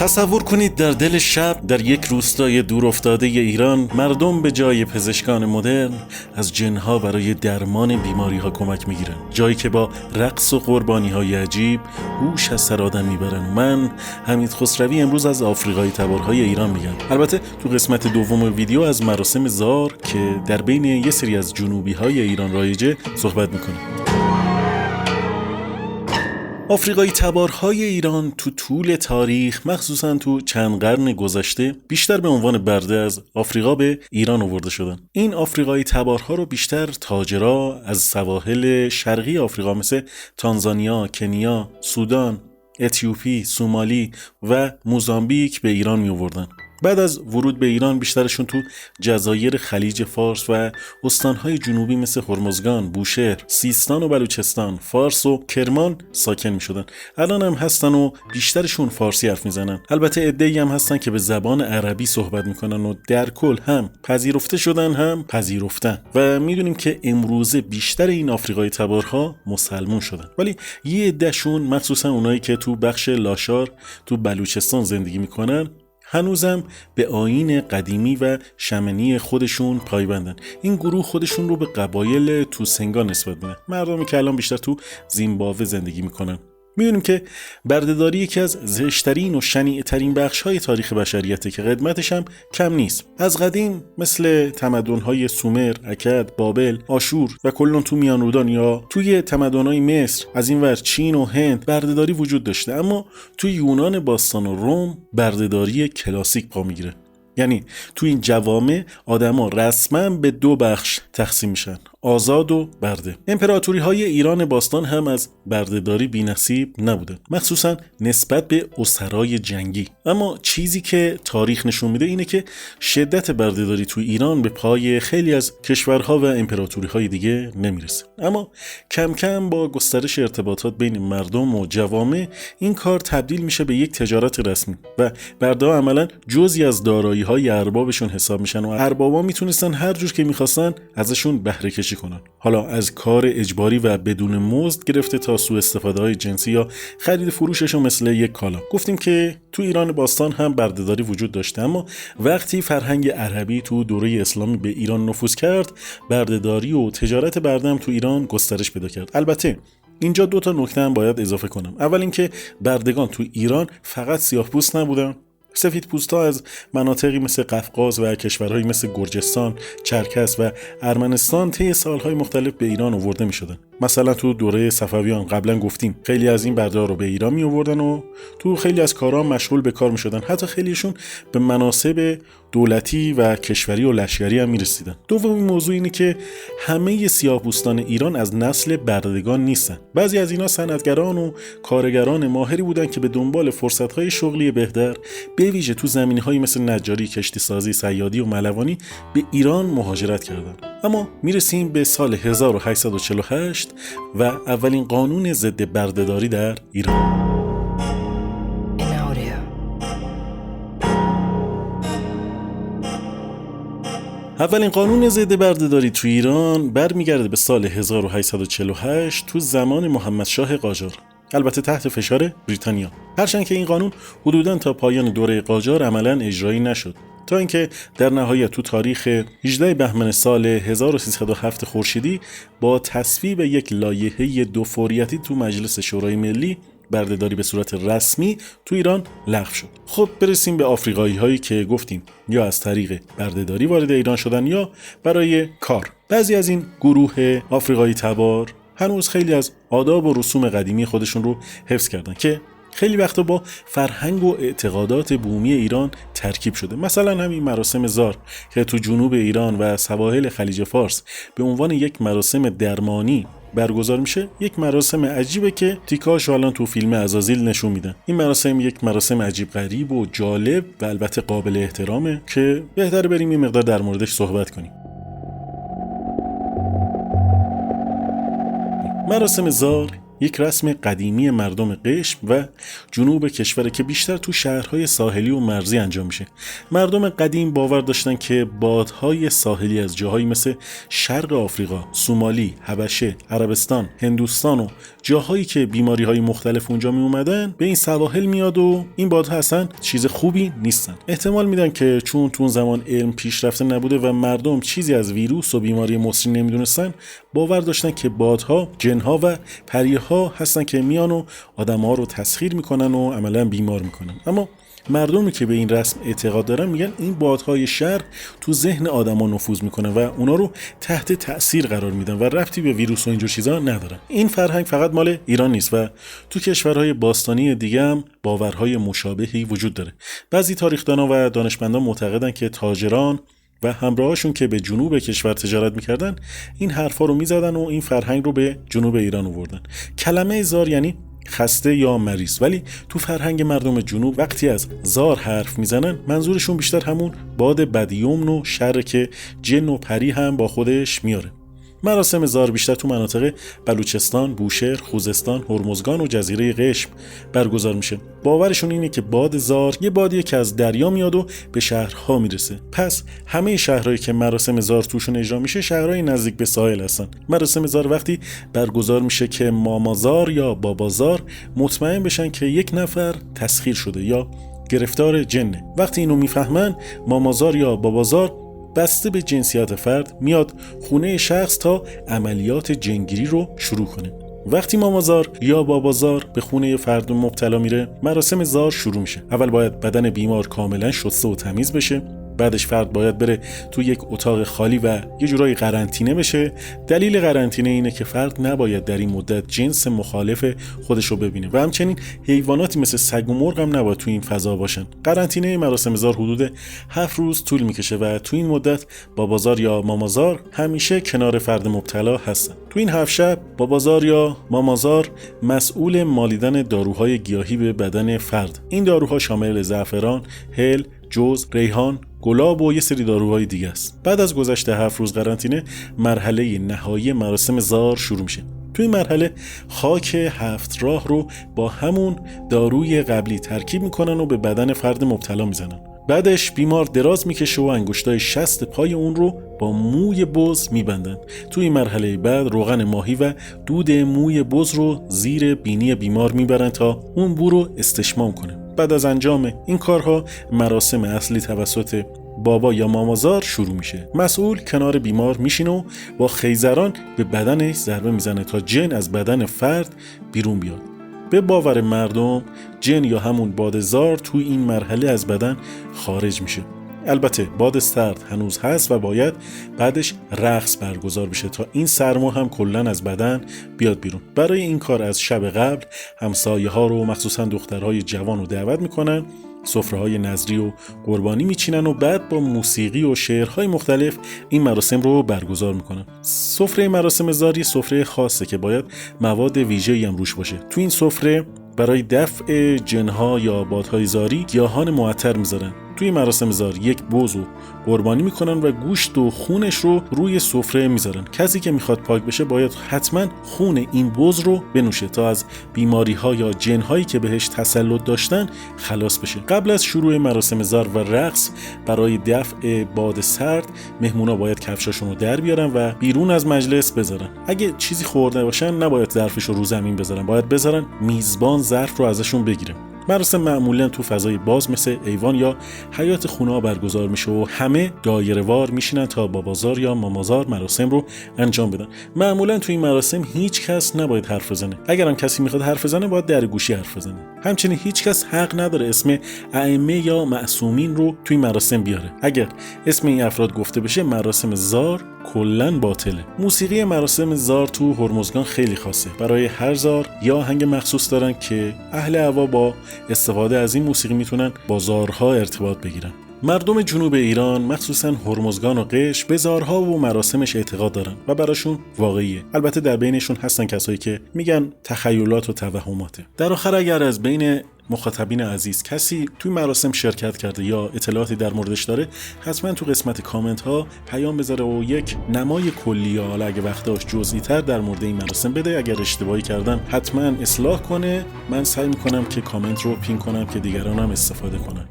تصور کنید در دل شب در یک روستای دور افتاده ایران مردم به جای پزشکان مدرن از جنها برای درمان بیماری ها کمک میگیرن، جایی که با رقص و قربانی های عجیب هوش از سر آدم میبرن. من حمید خسروی امروز از آفریقای تبارهای ایران میگم. البته تو قسمت دوم ویدیو از مراسم زار که در بین یه سری از جنوبی های ایران رایجه صحبت میکنم. آفریقای تبارهای ایران تو طول تاریخ، مخصوصا تو چند قرن گذشته، بیشتر به عنوان برده از آفریقا به ایران آورده شدن. این آفریقای تبارها رو بیشتر تاجرها از سواحل شرقی آفریقا مثل تانزانیا، کنیا، سودان، اتیوپی، سومالی و موزامبیک به ایران می آوردن. بعد از ورود به ایران بیشترشون تو جزایر خلیج فارس و استانهای جنوبی مثل هرمزگان، بوشهر، سیستان و بلوچستان، فارس و کرمان ساکن می شدن. الان هم هستن و بیشترشون فارسی حرف می زنن. البته عده‌ای هم هستن که به زبان عربی صحبت میکنن و در کل هم پذیرفته شدن هم پذیرفتن و میدونیم که امروزه بیشتر این آفریقای تبارها مسلمون شدن. ولی یه عده‌شون، مخصوصا اونایی که تو بخش لاشار تو بلوچستان زندگی میکنن، هنوزم به آیین قدیمی و شمنی خودشون پایبندن. این گروه خودشون رو به قبایل توسنگا نسبت میدن، مردمی که الان بیشتر تو زیمبابوه زندگی میکنن. میدونیم که بردهداری یکی از زشترین و شنیع‌ترین بخش‌های تاریخ بشریته که قدمتش هم کم نیست. از قدیم مثل تمدن‌های سومر، اکد، بابل، آشور و کلون تو میانرودان یا توی تمدن‌های مصر، از این ور چین و هند بردهداری وجود داشته. اما توی یونان باستان و روم بردهداری کلاسیک پا میگیره. یعنی تو این جوامع آدما رسما به دو بخش تقسیم میشن: آزاد و برده. امپراتوری های ایران باستان هم از بردهداری بی‌نصیب نبودن، مخصوصا نسبت به اسرای جنگی. اما چیزی که تاریخ نشون میده اینه که شدت بردهداری تو ایران به پای خیلی از کشورها و امپراتوری های دیگه نمیرسه. اما کم کم با گسترش ارتباطات بین مردم و جوامع این کار تبدیل میشه به یک تجارت رسمی و برده‌ها عملاً جزئی از دارایی های اربابشون حساب میشن و اربابا میتونستن هر جور که میخواستن ازشون بهره کشی کنن. حالا از کار اجباری و بدون مزد گرفته تا سوء استفاده های جنسی یا خرید فروششون مثل یک کالا. گفتیم که تو ایران باستان هم بردهداری وجود داشته، اما وقتی فرهنگ عربی تو دوره اسلامی به ایران نفوذ کرد، بردهداری و تجارت برده هم تو ایران گسترش پیدا کرد. البته اینجا دو تا نکته هم باید اضافه کنم. اول اینکه بردگان تو ایران فقط سیاه‌پوست نبودن. سفیدپوست‌ها از مناطقی مثل قفقاز و کشورهایی مثل گرجستان، چرکس و ارمنستان طی سالهای مختلف به ایران آورده می‌شدن. مثلا تو دوره صفویان قبلا گفتیم خیلی از این برده‌ها رو به ایران می‌آوردن و تو خیلی از کارها مشغول به کار می‌شدن. حتی خیلیشون به مناصب دولتی و کشوری و لشکری هم می‌رسیدن. دومین موضوع اینه که همه سیاه‌پوستان ایران از نسل بردگان نیستن. بعضی از اینا صنعتگران و کارگران ماهری بودن که به دنبال فرصت‌های شغلی بهتر به ویژه تو زمینه‌هایی مثل نجاری، کشتیسازی، صیادی و ملوانی به ایران مهاجرت کردند. اما میرسیم به سال 1848 و اولین قانون ضد بردهداری در ایران. اولین قانون ضد بردهداری تو ایران برمیگرده به سال 1848 تو زمان محمدشاه قاجار، البته تحت فشار بریتانیا. هرچند که این قانون حدوداً تا پایان دوره قاجار عملاً اجرایی نشد، تا اینکه در نهایت تو تاریخ 18 بهمن سال 1307 خورشیدی با تصویب یک لایحه دو فوریتی تو مجلس شورای ملی بردهداری به صورت رسمی تو ایران لغو شد. خب برسیم به آفریقایی هایی که گفتیم یا از طریق بردهداری وارد ایران شدن یا برای کار. بعضی از این گروه آفریقایی تبار هنوز خیلی از آداب و رسوم قدیمی خودشون رو حفظ کردن که خیلی وقتا با فرهنگ و اعتقادات بومی ایران ترکیب شده. مثلا همین مراسم زار که تو جنوب ایران و سواحل خلیج فارس به عنوان یک مراسم درمانی برگزار میشه، یک مراسم عجیبه که تیکاش الان تو فیلم عزازیل نشون میدن. این مراسم یک مراسم عجیب غریب و جالب و البته قابل احترامه که بهتره بریم یه مقدار در موردش صحبت کنیم. مراسم زار یک رسم قدیمی مردم قشم و جنوب کشور که بیشتر تو شهرهای ساحلی و مرزی انجام میشه. مردم قدیم باور داشتن که بادهای ساحلی از جاهایی مثل شرق آفریقا، سومالی، حبشه، عربستان، هندوستان و جاهایی که بیماری‌های مختلف اونجا می اومدن به این سواحل میاد و این بادها اصلا چیز خوبی نیستن. احتمال میدن که چون تو اون زمان علم پیشرفته نبوده و مردم چیزی از ویروس و بیماری مسری نمیدونستن، باور داشتن که بادها جنها و پریها هستن که میان و آدم‌ها رو تسخیر میکنن و عملاً بیمار میکنن. اما مردمی که به این رسم اعتقاد دارن میگن این بادهای شر تو ذهن آدما نفوذ میکنن و اونا رو تحت تأثیر قرار میدن و ربطی به ویروس و اینجور چیزا ندارن. این فرهنگ فقط مال ایران نیست و تو کشورهای باستانی دیگه هم باورهای مشابهی وجود داره. بعضی تاریخ‌دانا و دانشمندان معتقدن که تاجران و همراهاشون که به جنوب کشور تجارت میکردن این حرفا رو میزدن و این فرهنگ رو به جنوب ایران آوردن. کلمه زار یعنی خسته یا مریض، ولی تو فرهنگ مردم جنوب وقتی از زار حرف میزنن منظورشون بیشتر همون باد بدیومن و شر که جن و پری هم با خودش میاره. مراسم زار بیشتر تو مناطق بلوچستان، بوشهر، خوزستان، هرمزگان و جزیره قشم برگزار میشه. باورشون اینه که باد زار یه بادیه که از دریا میاد و به شهرها میرسه. پس همه شهرهایی که مراسم زار توشون اجرا میشه شهرهای نزدیک به ساحل هستن. مراسم زار وقتی برگزار میشه که مامازار یا بابازار مطمئن بشن که یک نفر تسخیر شده یا گرفتار جنه. وقتی اینو میفهمن مامازار یا بابازار بسته به جنسیت فرد میاد خونه شخص تا عملیات جنگیری رو شروع کنه. وقتی مامازار یا بابازار به خونه فرد مبتلا میره مراسم زار شروع میشه. اول باید بدن بیمار کاملا شسته و تمیز بشه، بعدش فرد باید بره تو یک اتاق خالی و یه جورایی قرنطینه بشه. دلیل قرنطینه اینه که فرد نباید در این مدت جنس مخالف خودش رو ببینه و همچنین حیواناتی مثل سگ و مرغ هم نباید تو این فضا باشن. قرنطینه مراسم زار حدود 7 روز طول میکشه و تو این مدت بابازار یا مامازار همیشه کنار فرد مبتلا هستن. تو این 7 شب بابازار یا مامازار مسئول مالیدن داروهای گیاهی به بدن فرد. این داروها شامل زعفران، هل، جوز، ریحان، گلاب و یه سری داروهای دیگه است. بعد از گذشت 7 روز قرنطینه مرحله نهایی مراسم زار شروع میشه. تو این مرحله خاک 7 راه رو با همون داروی قبلی ترکیب میکنن و به بدن فرد مبتلا میزنن. بعدش بیمار دراز میکشه و انگشتای شست پای اون رو با موی بز میبندن. توی مرحله بعد روغن ماهی و دود موی بز رو زیر بینی بیمار میبرن تا اون بو رو استشمام کنه. بعد از انجام این کارها مراسم اصلی توسط بابا یا مامازار شروع میشه. مسئول کنار بیمار میشینه و با خیزران به بدنش ضربه میزنه تا جن از بدن فرد بیرون بیاد. به باور مردم جن یا همون باد زار توی این مرحله از بدن خارج میشه. البته باد سرد هنوز هست و باید بعدش رقص برگزار بشه تا این سرما هم کلن از بدن بیاد بیرون. برای این کار از شب قبل همسایه ها رو مخصوصا دخترهای جوان رو دعوت میکنن، سفره‌های نظری و قربانی میچینن و بعد با موسیقی و شعرهای مختلف این مراسم رو برگزار میکنن. سفره مراسم زار یه سفره خاصه که باید مواد ویژه‌ای هم روش باشه. تو این سفره برای دفع جنها یا بادهای زاری گیاهان معطر میذارن. توی مراسم زار یک بز رو قربانی میکنن و گوشت و خونش رو روی سفره میذارن. کسی که میخواد پاک بشه باید حتما خون این بز رو بنوشه تا از بیماری ها یا جن هایی که بهش تسلط داشتن خلاص بشه. قبل از شروع مراسم زار و رقص برای دفع باد سرد مهمونا باید کفشاشون رو در بیارن و بیرون از مجلس بذارن. اگه چیزی خورده باشن نباید ظرفش رو زمین بذارن، باید بذارن میزبان ظرف رو ازشون بگیره. مراسم معمولا تو فضای باز مثل ایوان یا حیاط خونه ها برگزار میشه و همه دایره وار میشینن تا بابازار یا مامازار مراسم رو انجام بدن. معمولا تو این مراسم هیچ کس نباید حرف بزنه. اگر هم کسی میخواد حرف بزنه باید در گوشی حرف بزنه. همچنین هیچ کس حق نداره اسم ائمه یا معصومین رو توی مراسم بیاره. اگر اسم این افراد گفته بشه مراسم زار کلاً باطله. موسیقی مراسم زار تو هرمزگان خیلی خاصه. برای هر زار یا آهنگ مخصوص دارن که اهل هوا با استفاده از این موسیقی میتونن با زارها ارتباط بگیرن. مردم جنوب ایران مخصوصا هرمزگان و قشم به زارها و مراسمش اعتقاد دارن و براشون واقعیه. البته در بینشون هستن کسایی که میگن تخیلات و توهماته. در آخر اگر از بین مخاطبین عزیز کسی توی مراسم شرکت کرده یا اطلاعاتی در موردش داره، حتما تو قسمت کامنت ها پیام بذاره و یک نمای کلی یا حالا اگه وقت داشت جزئی تر در مورد این مراسم بده. اگر اشتباهی کردم حتما اصلاح کنه. من سعی میکنم که کامنت رو پین کنم که دیگران هم استفاده کنن.